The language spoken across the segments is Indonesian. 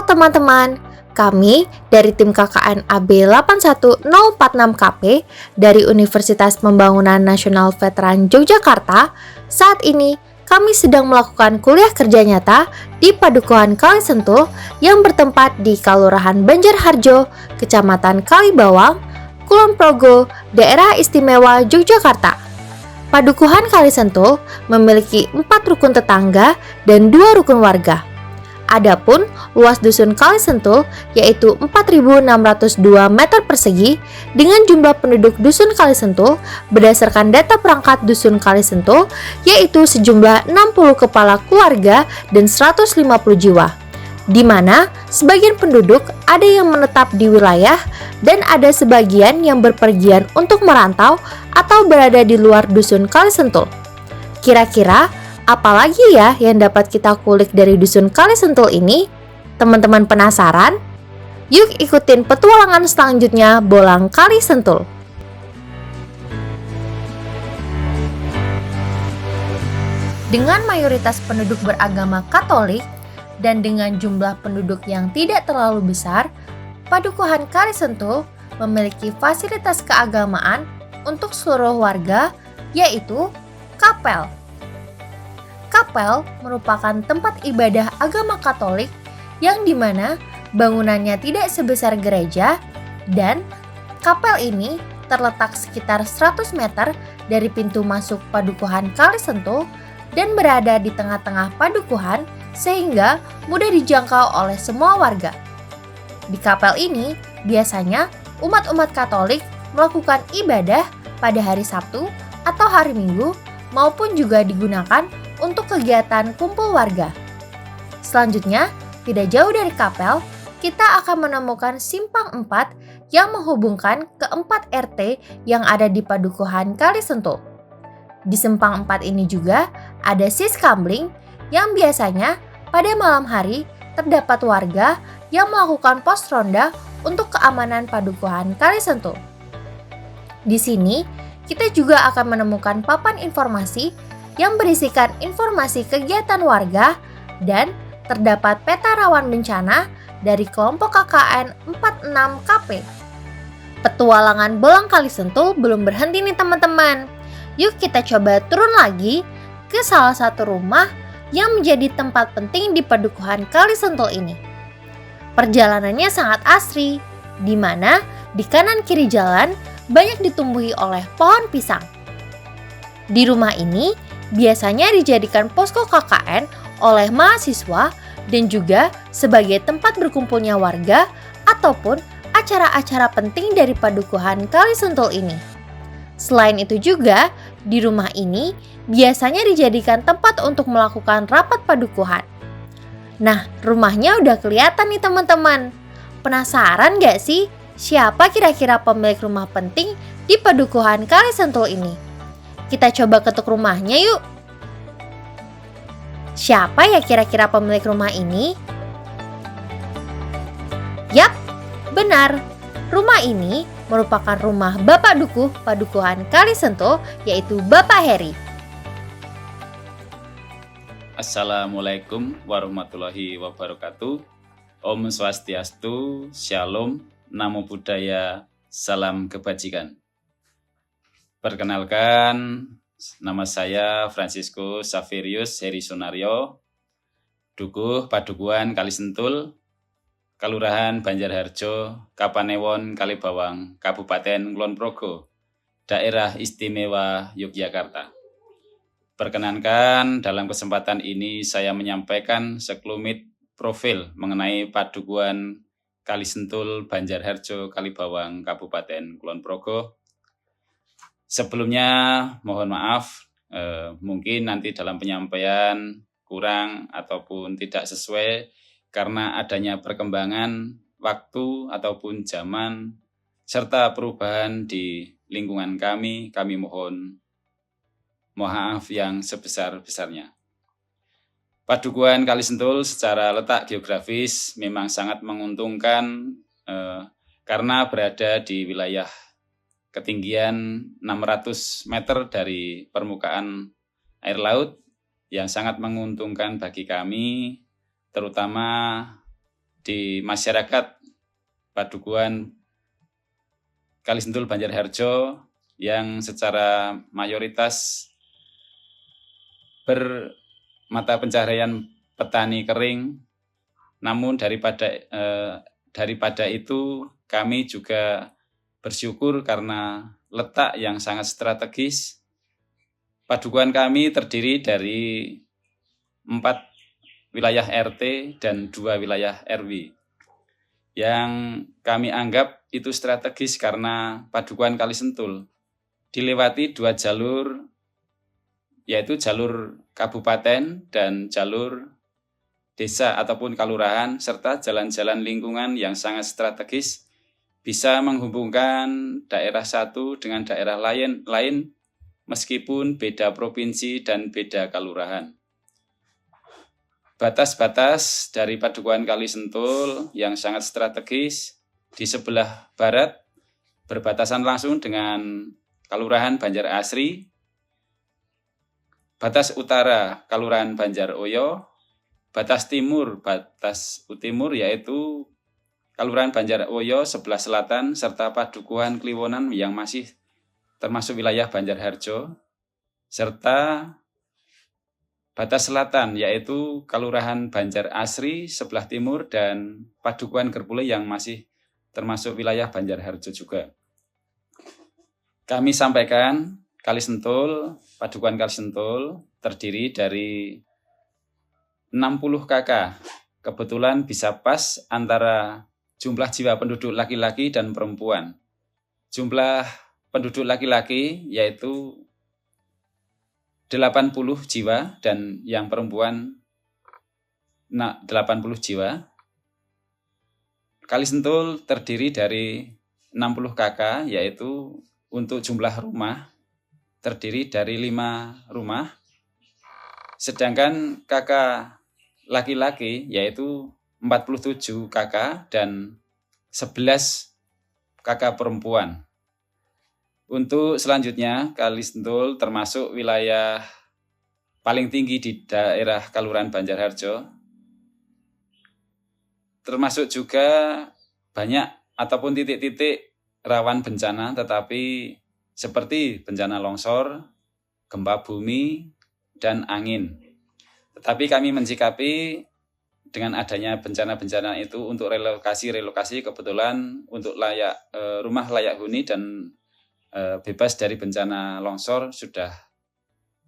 teman-teman, kami dari tim KKN AB 81046KP dari Universitas Pembangunan Nasional Veteran Yogyakarta. Saat ini kami sedang melakukan kuliah kerja nyata di Padukuhan Kalisentul yang bertempat di Kelurahan Banjarharjo, Kecamatan Kalibawang, Kulon Progo, Daerah Istimewa Yogyakarta. Padukuhan Kalisentul memiliki 4 rukun tetangga dan 2 rukun warga. Adapun luas dusun Kalisentul yaitu 4.602 meter persegi dengan jumlah penduduk dusun Kalisentul berdasarkan data perangkat dusun Kalisentul yaitu sejumlah 60 kepala keluarga dan 150 jiwa, di mana sebagian penduduk ada yang menetap di wilayah dan ada sebagian yang berpergian untuk merantau atau berada di luar dusun Kalisentul. Kira-kira apalagi ya yang dapat kita kulik dari dusun Kalisentul ini? Teman-teman penasaran? Yuk ikutin petualangan selanjutnya Bolang Kalisentul. Dengan mayoritas penduduk beragama Katolik dan dengan jumlah penduduk yang tidak terlalu besar, Padukuhan Kalisentul memiliki fasilitas keagamaan untuk seluruh warga, yaitu kapel. Kapel merupakan tempat ibadah agama Katolik yang dimana bangunannya tidak sebesar gereja dan kapel ini terletak sekitar 100 meter dari pintu masuk Padukuhan Kalisentul dan berada di tengah-tengah padukuhan sehingga mudah dijangkau oleh semua warga. Di kapel ini biasanya umat-umat Katolik melakukan ibadah pada hari Sabtu atau hari Minggu maupun juga digunakan untuk kegiatan kumpul warga. Selanjutnya, tidak jauh dari kapel, kita akan menemukan simpang 4 yang menghubungkan ke 4 RT yang ada di Padukuhan Kalisentul. Di simpang 4 ini juga ada siskamling yang biasanya pada malam hari terdapat warga yang melakukan pos ronda untuk keamanan Padukuhan Kalisentul. Di sini, kita juga akan menemukan papan informasi yang berisikan informasi kegiatan warga dan terdapat peta rawan bencana dari kelompok KKN 46KP. Petualangan Bolang Kalisentul belum berhenti nih teman-teman. Yuk kita coba turun lagi ke salah satu rumah yang menjadi tempat penting di Padukuhan Kalisentul ini. Perjalanannya sangat asri, di mana di kanan kiri jalan banyak ditumbuhi oleh pohon pisang. Di rumah ini biasanya dijadikan posko KKN oleh mahasiswa dan juga sebagai tempat berkumpulnya warga ataupun acara-acara penting dari Padukuhan Kalisentul ini. Selain itu juga, di rumah ini biasanya dijadikan tempat untuk melakukan rapat padukuhan. Nah, rumahnya udah kelihatan nih teman-teman. Penasaran gak sih siapa kira-kira pemilik rumah penting di Padukuhan Kalisentul ini? Kita coba ketuk rumahnya yuk. Siapa ya kira-kira pemilik rumah ini? Yap, benar. Rumah ini merupakan rumah Bapak Dukuh Padukuhan Kalisentul, yaitu Bapak Heri. Assalamualaikum warahmatullahi wabarakatuh. Om Swastiastu, Shalom, Namo Buddhaya, Salam Kebajikan. Perkenalkan, nama saya Francisco Saverius Heri Sunario, Dukuh Padukuhan Kalisentul, Kelurahan Banjarharjo, Kapanewon, Kalibawang, Kabupaten Kulon Progo, Daerah Istimewa Yogyakarta. Perkenankan, dalam kesempatan ini saya menyampaikan sekelumit profil mengenai Padukuhan Kalisentul, Banjarharjo, Kalibawang, Kabupaten Kulon Progo. Sebelumnya mohon maaf, mungkin nanti dalam penyampaian kurang ataupun tidak sesuai karena adanya perkembangan waktu ataupun zaman serta perubahan di lingkungan kami mohon maaf yang sebesar-besarnya. Padukuhan Kalisentul secara letak geografis memang sangat menguntungkan karena berada di wilayah ketinggian 600 meter dari permukaan air laut yang sangat menguntungkan bagi kami, terutama di masyarakat Padukuhan Kalisentul Banjarharjo yang secara mayoritas bermata pencaharian petani kering. Namun daripada itu kami juga bersyukur karena letak yang sangat strategis. Padukuhan kami terdiri dari 4 wilayah RT dan 2 wilayah RW. Yang kami anggap itu strategis karena Padukuhan Kalisentul dilewati 2 jalur, yaitu jalur kabupaten dan jalur desa ataupun kalurahan, serta jalan-jalan lingkungan yang sangat strategis, bisa menghubungkan daerah satu dengan daerah lain meskipun beda provinsi dan beda kalurahan. Batas-batas dari Padukuhan Kalisentul yang sangat strategis di sebelah barat berbatasan langsung dengan Kalurahan Banjar Asri, batas utara Kalurahan Banjar Oyo, batas timur yaitu Kalurahan Banjar Oyo sebelah selatan, serta Padukuhan Kliwonan yang masih termasuk wilayah Banjarharjo, serta batas selatan yaitu Kalurahan Banjar Asri sebelah timur dan Padukuhan Gerpule yang masih termasuk wilayah Banjarharjo juga. Kami sampaikan Padukuhan Kalisentul terdiri dari 60 KK. Kebetulan bisa pas antara jumlah jiwa penduduk laki-laki dan perempuan. Jumlah penduduk laki-laki yaitu 80 jiwa dan yang perempuan 80 jiwa. Kalisentul terdiri dari 60 KK, yaitu untuk jumlah rumah terdiri dari 5 rumah. Sedangkan KK laki-laki yaitu 47 KK dan 11 KK perempuan. Untuk selanjutnya, Kalisentul termasuk wilayah paling tinggi di daerah Kalurahan Banjarharjo. Termasuk juga banyak ataupun titik-titik rawan bencana, tetapi seperti bencana longsor, gempa bumi, dan angin. Tetapi kami mensikapi dengan adanya bencana-bencana itu untuk relokasi kebetulan untuk rumah layak huni dan bebas dari bencana longsor sudah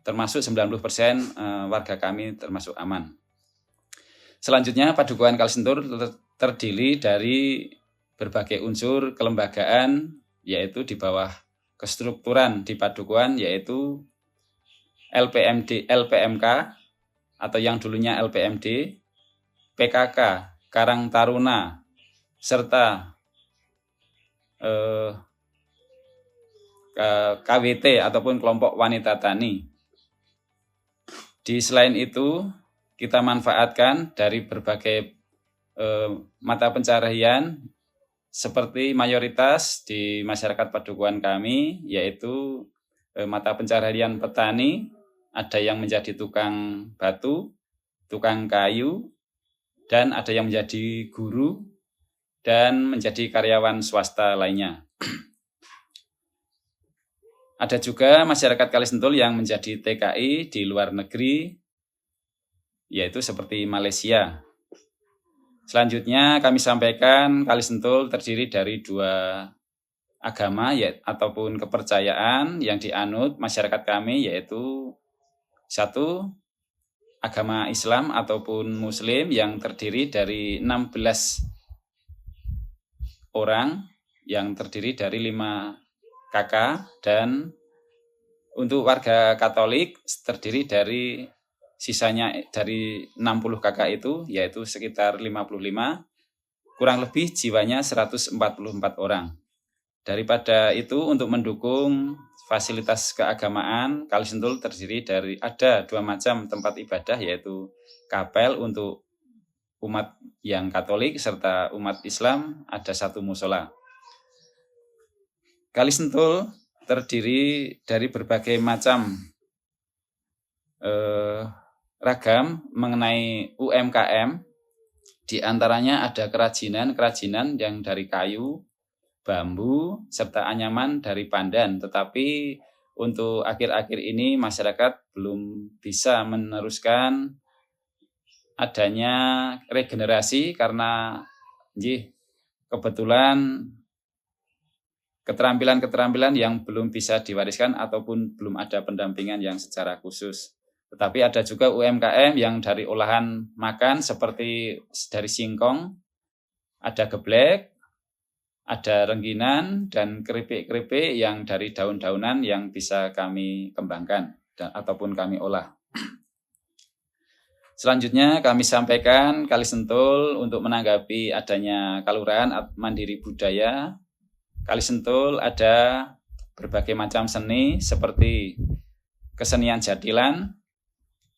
termasuk 90% warga kami termasuk aman. Selanjutnya, Padukuhan Kalisentul terdiri dari berbagai unsur kelembagaan, yaitu di bawah kestrukturan di Padukuhan, yaitu LPMK atau yang dulunya LPMD, PKK, Karang Taruna, serta KWT ataupun kelompok wanita tani. Di selain itu, kita manfaatkan dari berbagai mata pencaharian seperti mayoritas di masyarakat Padukuhan kami, yaitu mata pencaharian petani, ada yang menjadi tukang batu, tukang kayu, dan ada yang menjadi guru, dan menjadi karyawan swasta lainnya. Ada juga masyarakat Kalisentul yang menjadi TKI di luar negeri, yaitu seperti Malaysia. Selanjutnya kami sampaikan Kalisentul terdiri dari 2 agama ataupun kepercayaan yang dianut masyarakat kami, yaitu 1 agama Islam ataupun Muslim yang terdiri dari 16 orang yang terdiri dari 5 KK, dan untuk warga Katolik terdiri dari sisanya dari 60 KK itu, yaitu sekitar 55, kurang lebih jiwanya 144 orang. Daripada itu, untuk mendukung fasilitas keagamaan, Kalisentul terdiri dari ada 2 macam tempat ibadah, yaitu kapel untuk umat yang Katolik serta umat Islam, ada 1 musola. Kalisentul terdiri dari berbagai macam ragam mengenai UMKM, Di antaranya ada kerajinan yang dari kayu, bambu, serta anyaman dari pandan. Tetapi untuk akhir-akhir ini masyarakat belum bisa meneruskan adanya regenerasi karena kebetulan keterampilan-keterampilan yang belum bisa diwariskan ataupun belum ada pendampingan yang secara khusus. Tetapi ada juga UMKM yang dari olahan makan seperti dari singkong, ada geblek, ada rengginan, dan keripik-keripik yang dari daun-daunan yang bisa kami kembangkan ataupun kami olah. Selanjutnya kami sampaikan Kalisentul untuk menanggapi adanya Kelurahan Mandiri Budaya. Kalisentul ada berbagai macam seni seperti kesenian jadilan,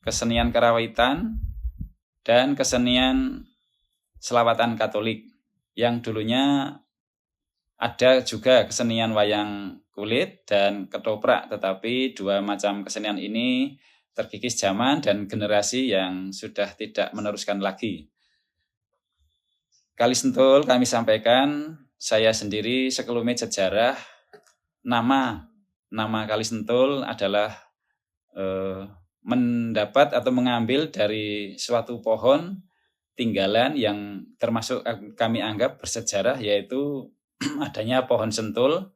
kesenian karawitan, dan kesenian selawatan Katolik. Yang dulunya ada juga kesenian wayang kulit dan ketoprak, tetapi dua macam kesenian ini terkikis zaman dan generasi yang sudah tidak meneruskan lagi. Kalisentul kami sampaikan, saya sendiri sekelumit sejarah, nama Kalisentul adalah mendapat atau mengambil dari suatu pohon tinggalan yang termasuk kami anggap bersejarah, yaitu adanya pohon sentul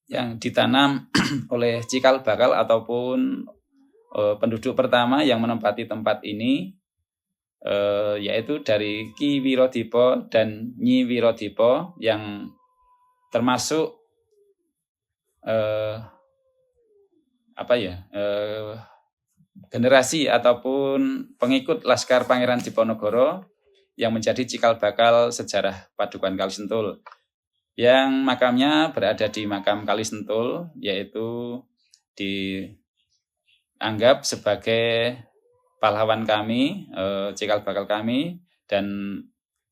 yang ditanam oleh cikal bakal ataupun penduduk pertama yang menempati tempat ini, yaitu dari Ki Wirodipo dan Nyi Wirodipo yang termasuk generasi ataupun pengikut Laskar Pangeran Diponegoro yang menjadi cikal bakal sejarah Padukuhan Kalisentul, yang makamnya berada di makam Kalisentul, yaitu dianggap sebagai pahlawan kami, cikal bakal kami, dan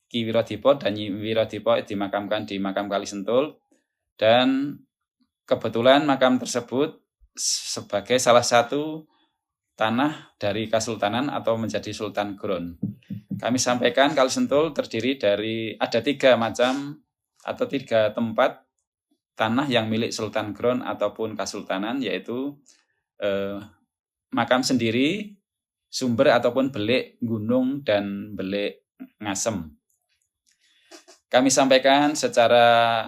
Ki Wirodipo dan Nyi Wirodipo dimakamkan di makam Kalisentul, dan kebetulan makam tersebut sebagai salah satu tanah dari Kasultanan atau menjadi Sultan Ground. Kami sampaikan Kalisentul terdiri dari ada 3 macam atau 3 tempat tanah yang milik Sultan Ground ataupun Kasultanan, yaitu makam sendiri, sumber ataupun belik gunung, dan belik ngasem. Kami sampaikan secara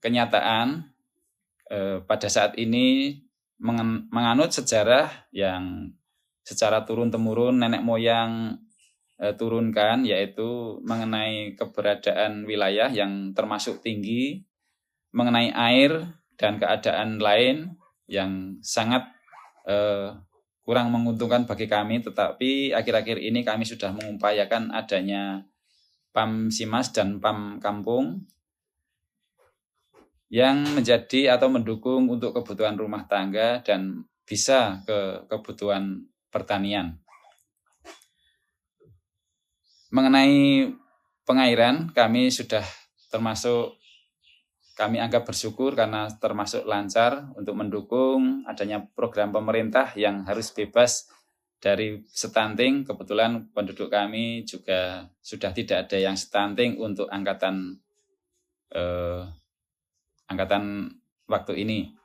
kenyataan pada saat ini menganut sejarah yang secara turun-temurun nenek moyang turunkan, yaitu mengenai keberadaan wilayah yang termasuk tinggi, mengenai air dan keadaan lain yang sangat kurang menguntungkan bagi kami. Tetapi akhir-akhir ini kami sudah mengupayakan adanya PAM Simas dan PAM Kampung yang menjadi atau mendukung untuk kebutuhan rumah tangga dan bisa ke kebutuhan pertanian. Mengenai pengairan, kami sudah kami anggap bersyukur karena termasuk lancar untuk mendukung adanya program pemerintah yang harus bebas dari stunting. Kebetulan penduduk kami juga sudah tidak ada yang stunting untuk angkatan waktu ini.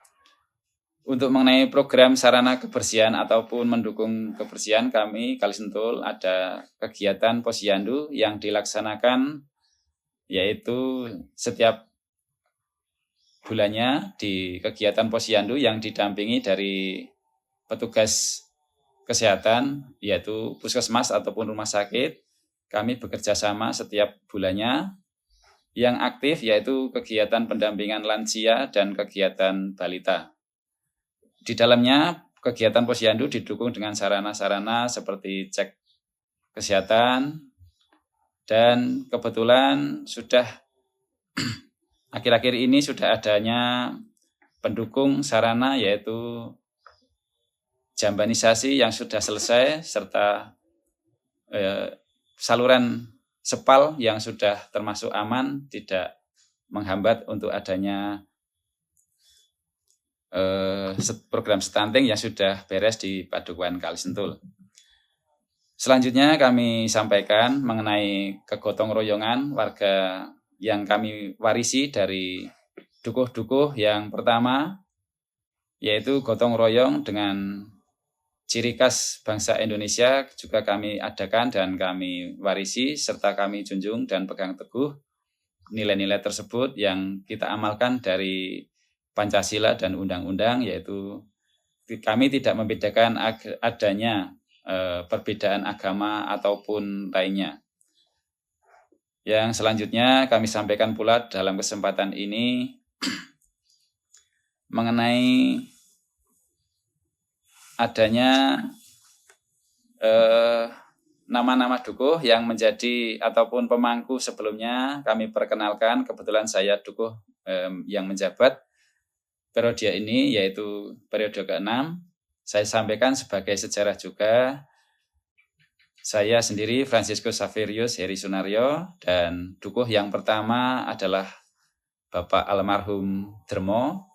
Untuk mengenai program sarana kebersihan ataupun mendukung kebersihan, kami Kalisentul ada kegiatan Posyandu yang dilaksanakan, yaitu setiap bulannya di kegiatan Posyandu yang didampingi dari petugas kesehatan, yaitu puskesmas ataupun rumah sakit. Kami bekerja sama setiap bulannya. Yang aktif yaitu kegiatan pendampingan lansia dan kegiatan balita. Di dalamnya kegiatan Posyandu didukung dengan sarana-sarana seperti cek kesehatan, dan kebetulan sudah akhir-akhir ini sudah adanya pendukung sarana, yaitu jambanisasi yang sudah selesai, serta saluran sepal yang sudah termasuk aman, tidak menghambat untuk adanya program stunting yang sudah beres di Padukuhan Kalisentul. Selanjutnya kami sampaikan mengenai kegotong royongan warga yang kami warisi dari dukuh-dukuh. Yang pertama yaitu gotong royong dengan ciri khas bangsa Indonesia juga kami adakan dan kami warisi serta kami junjung dan pegang teguh nilai-nilai tersebut yang kita amalkan dari Pancasila dan undang-undang, yaitu kami tidak membedakan adanya perbedaan agama ataupun lainnya. Yang selanjutnya kami sampaikan pula dalam kesempatan ini mengenai adanya nama-nama dukuh yang menjadi ataupun pemangku sebelumnya kami perkenalkan. Kebetulan saya dukuh yang menjabat periode ini yaitu periode ke-6. Saya sampaikan sebagai sejarah juga. Saya sendiri Franciscus Saverius Heri Sunario, dan dukuh yang pertama adalah Bapak almarhum Dermo.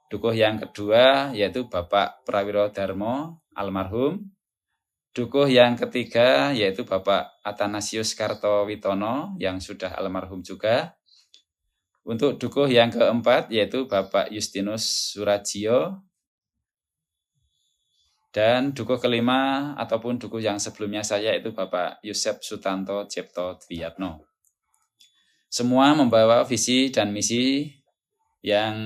Dukuh yang kedua yaitu Bapak Prawiro Darmo almarhum. Dukuh yang ketiga yaitu Bapak Athanasius Kartowitono yang sudah almarhum juga. Untuk dukuh yang keempat yaitu Bapak Justinus Surajio. Dan dukuh kelima ataupun dukuh yang sebelumnya saya itu Bapak Yusef Sutanto Cipto Dwiatno. Semua membawa visi dan misi yang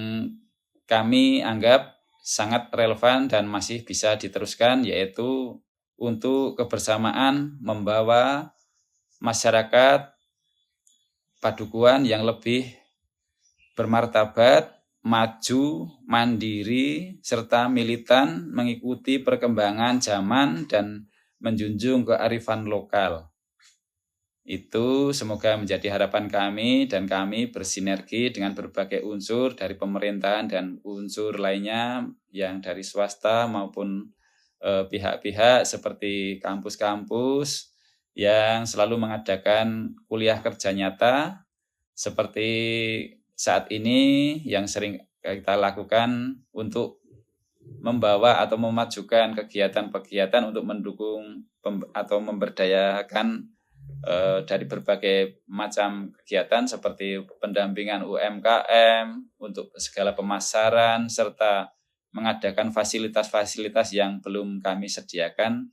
kami anggap sangat relevan dan masih bisa diteruskan, yaitu untuk kebersamaan membawa masyarakat Padukuhan yang lebih bermartabat, maju, mandiri, serta militan mengikuti perkembangan zaman dan menjunjung kearifan lokal. Itu semoga menjadi harapan kami, dan kami bersinergi dengan berbagai unsur dari pemerintahan dan unsur lainnya yang dari swasta maupun pihak-pihak seperti kampus-kampus yang selalu mengadakan kuliah kerja nyata seperti saat ini yang sering kita lakukan untuk membawa atau memajukan kegiatan-kegiatan untuk mendukung atau memberdayakan dari berbagai macam kegiatan seperti pendampingan UMKM untuk segala pemasaran serta mengadakan fasilitas-fasilitas yang belum kami sediakan.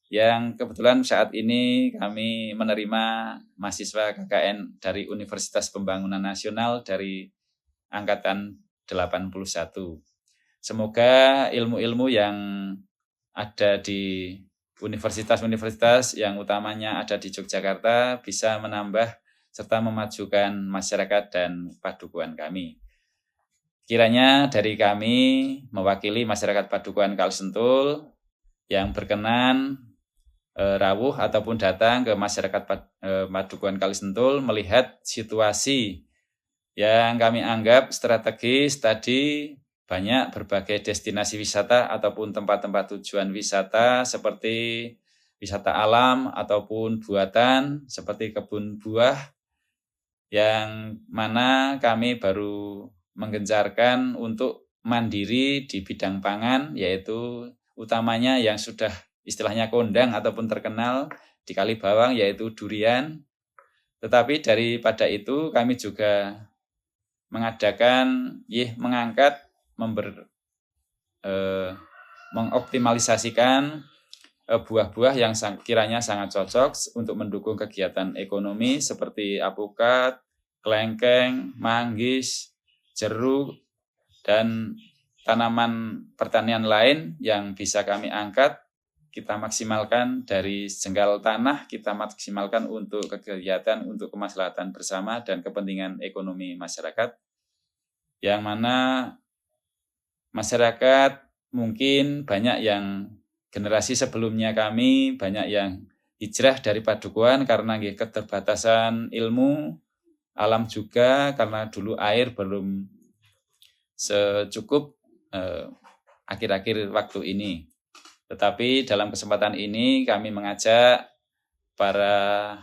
Yang kebetulan saat ini kami menerima mahasiswa KKN dari Universitas Pembangunan Nasional dari Angkatan 81. Semoga ilmu-ilmu yang ada di universitas-universitas yang utamanya ada di Yogyakarta bisa menambah serta memajukan masyarakat dan padukuhan kami. Kiranya dari kami mewakili masyarakat Padukuhan Kalisentul yang berkenan rawuh ataupun datang ke masyarakat Padukuhan Kalisentul melihat situasi yang kami anggap strategis tadi. Banyak berbagai destinasi wisata ataupun tempat-tempat tujuan wisata seperti wisata alam ataupun buatan seperti kebun buah yang mana kami baru menggencarkan untuk mandiri di bidang pangan, yaitu utamanya yang sudah istilahnya kondang ataupun terkenal di Kalibawang yaitu durian. Tetapi daripada itu kami juga mengadakan mengangkat mengoptimalisasikan buah-buah yang kiranya sangat cocok untuk mendukung kegiatan ekonomi seperti apukat, kelengkeng, manggis, jeruk, dan tanaman pertanian lain yang bisa kami angkat, kita maksimalkan dari jengkal tanah, kita maksimalkan untuk kegiatan, untuk kemaslahatan bersama dan kepentingan ekonomi masyarakat, yang mana masyarakat mungkin banyak yang generasi sebelumnya kami banyak yang hijrah dari Padukuhan karena keterbatasan ilmu, alam juga karena dulu air belum secukup akhir-akhir waktu ini. Tetapi dalam kesempatan ini kami mengajak para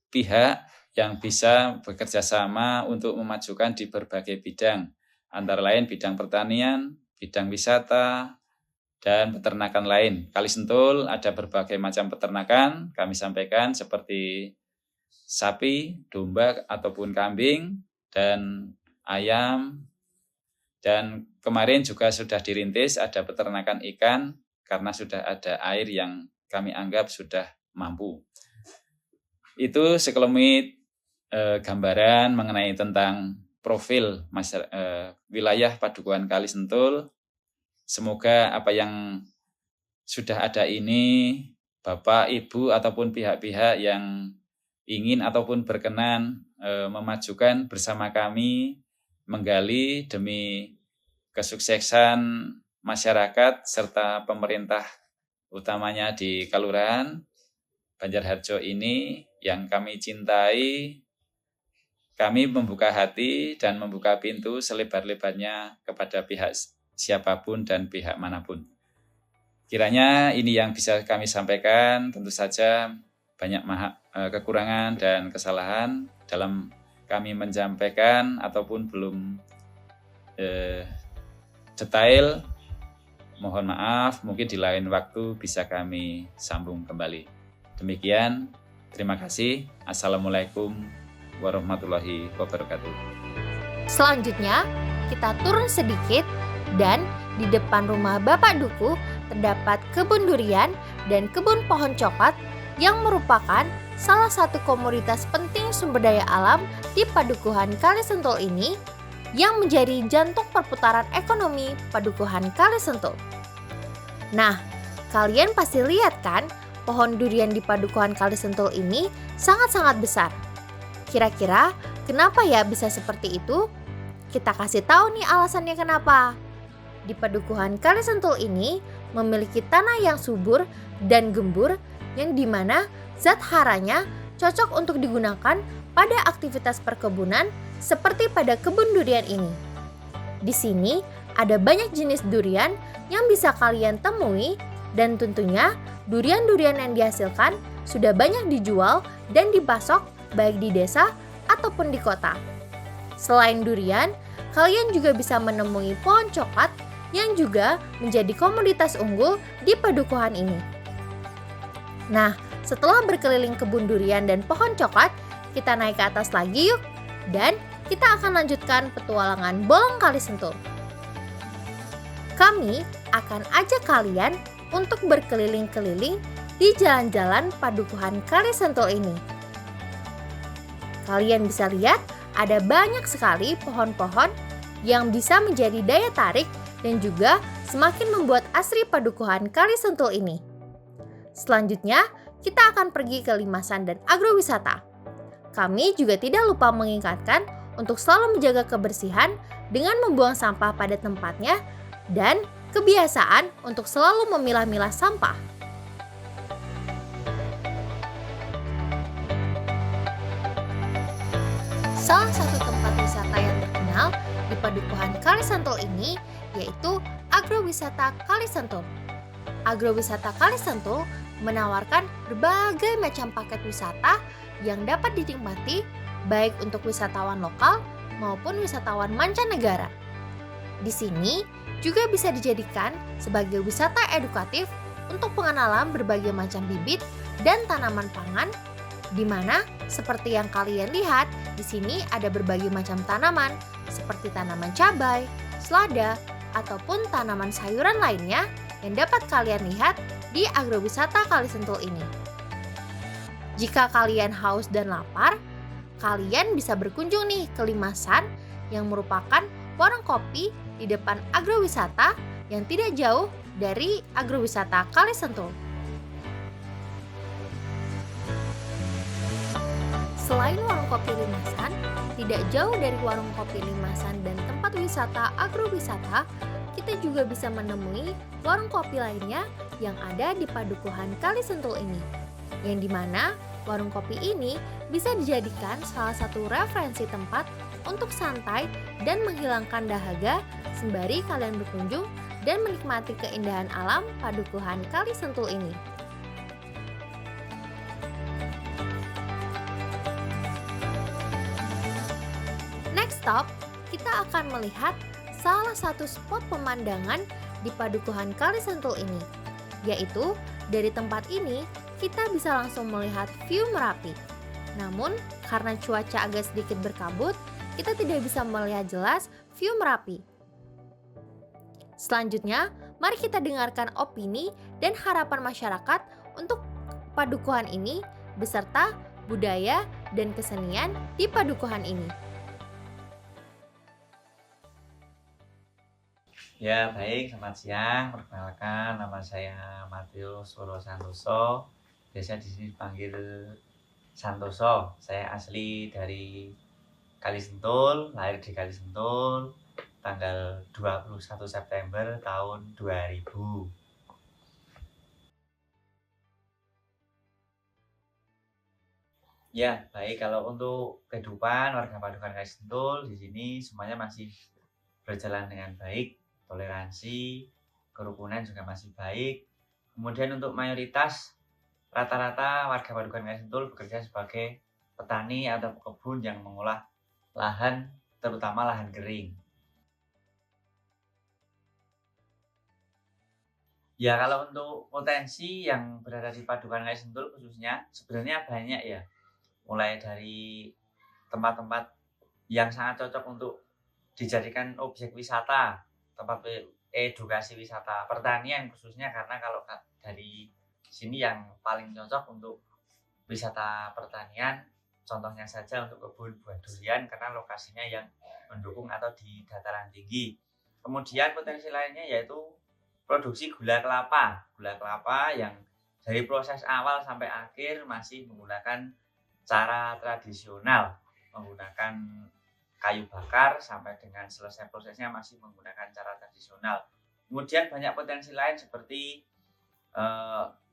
pihak yang bisa bekerja sama untuk memajukan di berbagai bidang, antara lain bidang pertanian, bidang wisata, dan peternakan lain. Kali Sentul ada berbagai macam peternakan, kami sampaikan seperti sapi, domba ataupun kambing, dan ayam. Dan kemarin juga sudah dirintis ada peternakan ikan karena sudah ada air yang kami anggap sudah mampu. Itu sekelumit gambaran mengenai tentang profil wilayah Padukuhan Kali Sentul. Semoga apa yang sudah ada ini, Bapak, Ibu, ataupun pihak-pihak yang ingin ataupun berkenan memajukan bersama kami, menggali demi kesuksesan masyarakat serta pemerintah, utamanya di Kelurahan Banjarharjo ini yang kami cintai. Kami membuka hati dan membuka pintu selebar-lebarnya kepada pihak siapapun dan pihak manapun. Kiranya ini yang bisa kami sampaikan. Tentu saja banyak kekurangan dan kesalahan dalam kami menyampaikan ataupun belum detail. Mohon maaf, mungkin di lain waktu bisa kami sambung kembali. Demikian, terima kasih. Assalamualaikum warahmatullahi wabarakatuh. Selanjutnya, kita turun sedikit dan di depan rumah Bapak Duku terdapat kebun durian dan kebun pohon coklat yang merupakan salah satu komoditas penting sumber daya alam di Padukuhan Kali Sentul ini yang menjadi jantung perputaran ekonomi Padukuhan Kali Sentul. Nah, kalian pasti lihat kan pohon durian di Padukuhan Kali Sentul ini sangat-sangat besar. Kira-kira kenapa ya bisa seperti itu? Kita kasih tahu nih alasannya kenapa. Di Padukuhan Kali Sentul ini memiliki tanah yang subur dan gembur yang dimana zat haranya cocok untuk digunakan pada aktivitas perkebunan seperti pada kebun durian ini. Di sini ada banyak jenis durian yang bisa kalian temui dan tentunya durian-durian yang dihasilkan sudah banyak dijual dan dipasok baik di desa ataupun di kota. Selain durian, kalian juga bisa menemui pohon coklat yang juga menjadi komoditas unggul di Padukuhan ini. Nah, setelah berkeliling kebun durian dan pohon coklat, kita naik ke atas lagi yuk. Dan kita akan lanjutkan petualangan Bolong Kali Sentul. Kami akan ajak kalian untuk berkeliling-keliling di jalan-jalan Padukuhan Kali Sentul ini. Kalian bisa lihat ada banyak sekali pohon-pohon yang bisa menjadi daya tarik dan juga semakin membuat asri Padukuhan Kali Sentul ini. Selanjutnya, kita akan pergi ke limasan dan agrowisata. Kami juga tidak lupa mengingatkan untuk selalu menjaga kebersihan dengan membuang sampah pada tempatnya dan kebiasaan untuk selalu memilah-milah sampah. Salah satu tempat wisata yang terkenal di Padukuhan Kali Sentul ini yaitu Agrowisata Kali Sentul. Agrowisata Kali Sentul menawarkan berbagai macam paket wisata yang dapat dinikmati baik untuk wisatawan lokal maupun wisatawan mancanegara. Di sini juga bisa dijadikan sebagai wisata edukatif untuk pengenalan berbagai macam bibit dan tanaman pangan, di mana seperti yang kalian lihat di sini ada berbagai macam tanaman seperti tanaman cabai, selada, ataupun tanaman sayuran lainnya yang dapat kalian lihat di agrowisata Kali Sentul ini. Jika kalian haus dan lapar, kalian bisa berkunjung nih ke limasan yang merupakan warung kopi di depan agrowisata yang tidak jauh dari agrowisata Kali Sentul. Selain warung kopi limasan, tidak jauh dari warung kopi limasan dan tempat wisata agrowisata, kita juga bisa menemui warung kopi lainnya yang ada di Padukuhan Kali Sentul ini. Yang dimana warung kopi ini bisa dijadikan salah satu referensi tempat untuk santai dan menghilangkan dahaga sembari kalian berkunjung dan menikmati keindahan alam Padukuhan Kali Sentul ini. Next stop, kita akan melihat salah satu spot pemandangan di Padukuhan Kali Sentul ini, yaitu dari tempat ini kita bisa langsung melihat view Merapi. Namun, karena cuaca agak sedikit berkabut, kita tidak bisa melihat jelas view Merapi. Selanjutnya, mari kita dengarkan opini dan harapan masyarakat untuk padukuhan ini beserta budaya dan kesenian di padukuhan ini. Ya, baik. Selamat siang. Perkenalkan, nama saya Matius Woro Santoso. Biasa di sini dipanggil Santoso. Saya asli dari Kalisentul, lahir di Kalisentul, tanggal 21 September tahun 2000. Ya, baik. Kalau untuk kehidupan warga Padukuhan Kalisentul di sini semuanya masih berjalan dengan baik. Toleransi, kerukunan juga masih baik. Kemudian untuk mayoritas rata-rata warga Padukuhan Kalisentul bekerja sebagai petani atau pekebun yang mengolah lahan, terutama lahan kering. Ya, kalau untuk potensi yang berada di Padukuhan Kalisentul khususnya sebenarnya banyak ya. Mulai dari tempat-tempat yang sangat cocok untuk dijadikan objek wisata, tempat edukasi wisata pertanian khususnya, karena kalau dari sini yang paling cocok untuk wisata pertanian contohnya saja untuk kebun buah durian karena lokasinya yang mendukung atau di dataran tinggi. Kemudian potensi lainnya yaitu produksi gula kelapa yang dari proses awal sampai akhir masih menggunakan cara tradisional, menggunakan kayu bakar sampai dengan selesai prosesnya masih menggunakan cara tradisional. Kemudian banyak potensi lain seperti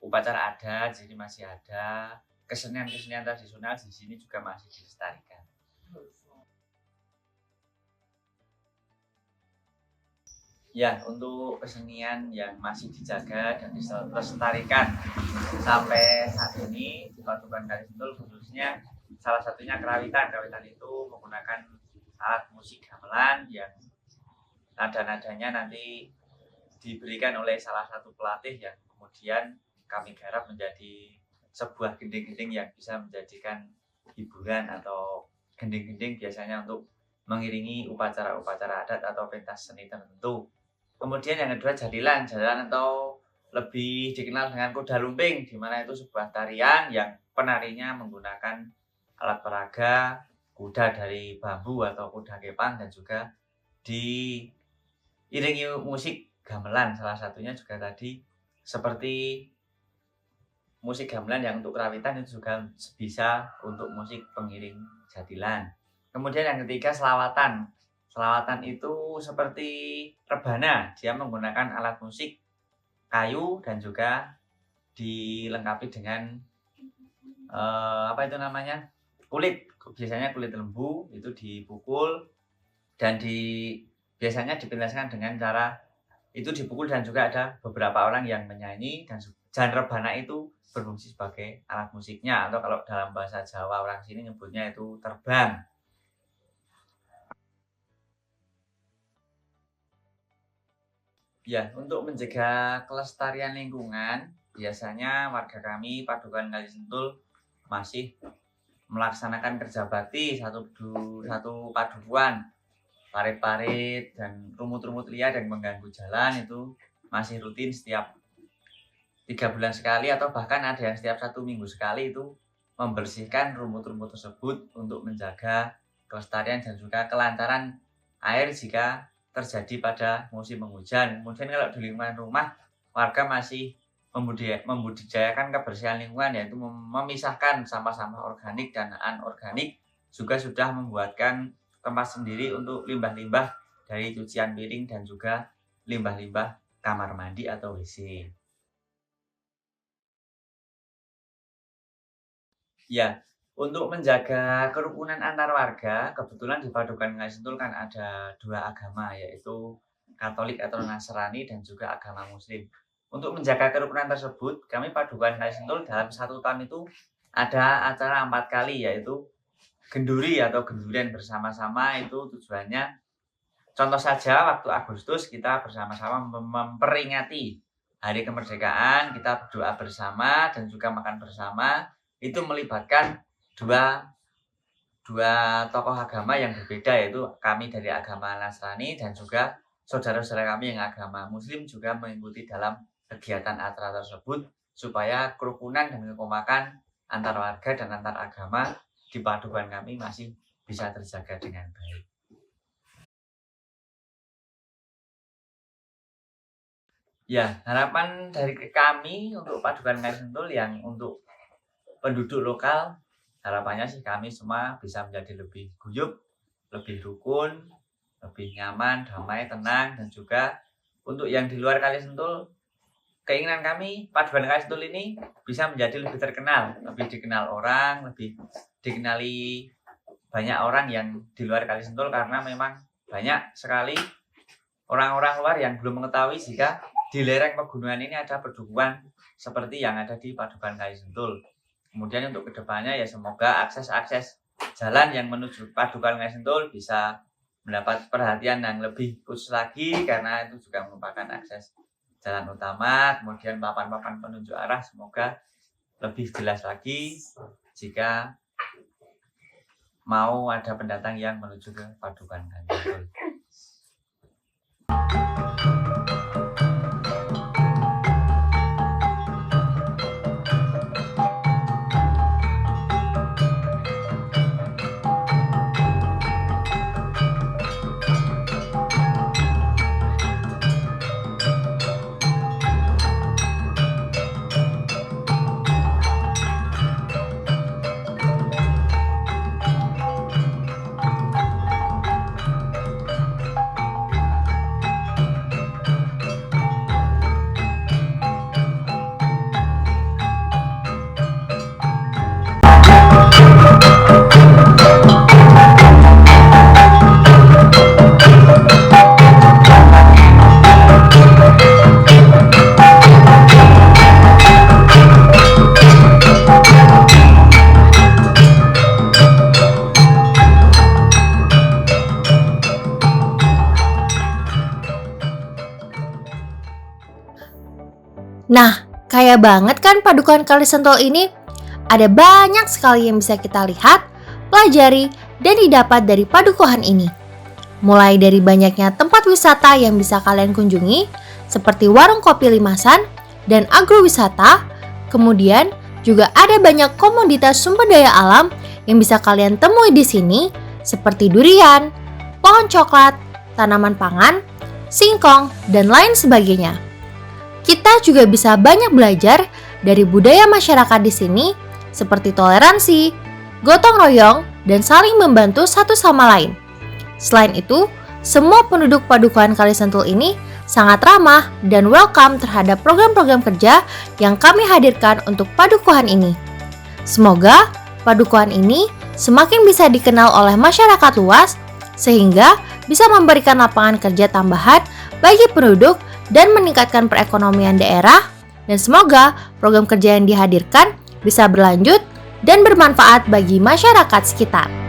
upacara adat, jadi masih ada kesenian-kesenian tradisional di sini juga masih dilestarikan. Ya, untuk kesenian yang masih dijaga dan dilestarikan sampai saat ini di Padukuhan Kalisentul khususnya salah satunya kerawitan. Kerawitan itu menggunakan alat musik gamelan yang nada-nadanya nanti diberikan oleh salah satu pelatih yang kemudian kami garap menjadi sebuah gending-gending yang bisa menjadikan hiburan atau gending-gending biasanya untuk mengiringi upacara-upacara adat atau pentas seni tertentu. Kemudian yang kedua jadilan atau lebih dikenal dengan kuda lumping, di mana itu sebuah tarian yang penarinya menggunakan alat peraga, kuda dari bambu atau kuda kepang, dan juga diiringi musik gamelan. Salah satunya juga tadi seperti musik gamelan yang untuk kerawitan itu juga bisa untuk musik pengiring jadilan. Kemudian yang ketiga selawatan. Selawatan itu seperti rebana, dia menggunakan alat musik kayu dan juga dilengkapi dengan kulit, biasanya kulit lembu itu dipukul dan biasanya dipentaskan dengan cara itu dipukul, dan juga ada beberapa orang yang menyanyi, dan rebana itu berfungsi sebagai alat musiknya, atau kalau dalam bahasa Jawa orang sini nyebutnya itu terbang. Ya, untuk mencegah kelestarian lingkungan, biasanya warga kami Padukuhan Kalisentul masih melaksanakan kerja bakti satu padukuhan. Parit-parit dan rumut-rumut liar yang mengganggu jalan itu masih rutin setiap 3 bulan sekali, atau bahkan ada yang setiap 1 minggu sekali itu membersihkan rumut-rumut tersebut untuk menjaga kelestarian dan juga kelancaran air jika terjadi pada musim penghujan. Kemudian kalau di lingkungan rumah, warga masih membudidayakan kebersihan lingkungan, yaitu memisahkan sampah-sampah organik dan anorganik, juga sudah membuatkan tempat sendiri untuk limbah-limbah dari cucian piring dan juga limbah-limbah kamar mandi atau WC. Ya, untuk menjaga kerukunan antar warga, kebetulan di Padukuhan Kalisentul kan ada 2 agama, yaitu Katolik atau Nasrani dan juga agama Muslim. Untuk menjaga kerukunan tersebut, kami Padukuhan Kalisentul dalam 1 tahun itu ada acara 4 kali, yaitu genduri atau gendurian bersama-sama. Itu tujuannya contoh saja waktu Agustus kita bersama-sama memperingati Hari Kemerdekaan, kita berdoa bersama dan juga makan bersama. Itu melibatkan dua tokoh agama yang berbeda, yaitu kami dari agama Nasrani dan juga saudara-saudara kami yang agama Muslim juga mengikuti dalam kegiatan acara tersebut supaya kerukunan dan kekompakan antar warga dan antar agama di padukuhan kami masih bisa terjaga dengan baik. Ya, harapan dari kami untuk padukuhan Kali Sentul yang untuk penduduk lokal, harapannya sih kami semua bisa menjadi lebih guyup, lebih rukun, lebih nyaman, damai, tenang, dan juga untuk yang di luar Kali Sentul, keinginan kami padukuhan Kali Sentul ini bisa menjadi lebih terkenal, lebih dikenal orang, lebih dikenali banyak orang yang di luar Kali Sentul, karena memang banyak sekali orang-orang luar yang belum mengetahui jika di lereng pegunungan ini ada padukuhan seperti yang ada di padukuhan Kali Sentul. Kemudian untuk kedepannya ya semoga akses jalan yang menuju padukuhan Kali Sentul bisa mendapat perhatian yang lebih khusus lagi, karena itu juga merupakan akses jalan utama. Kemudian papan-papan penunjuk arah semoga lebih jelas lagi jika mau ada pendatang yang menuju ke padukuhan Kali Sentul. Nah, kaya banget kan padukuhan Kali Sentul ini? Ada banyak sekali yang bisa kita lihat, pelajari, dan didapat dari padukuhan ini. Mulai dari banyaknya tempat wisata yang bisa kalian kunjungi, seperti warung kopi Limasan dan agrowisata. Kemudian juga ada banyak komoditas sumber daya alam yang bisa kalian temui di sini, seperti durian, pohon coklat, tanaman pangan, singkong, dan lain sebagainya. Kita juga bisa banyak belajar dari budaya masyarakat di sini, seperti toleransi, gotong royong, dan saling membantu satu sama lain. Selain itu, semua penduduk padukuhan Kali Sentul ini sangat ramah dan welcome terhadap program-program kerja yang kami hadirkan untuk padukuhan ini. Semoga padukuhan ini semakin bisa dikenal oleh masyarakat luas, sehingga bisa memberikan lapangan kerja tambahan bagi penduduk dan meningkatkan perekonomian daerah, dan semoga program kerja yang dihadirkan bisa berlanjut dan bermanfaat bagi masyarakat sekitar.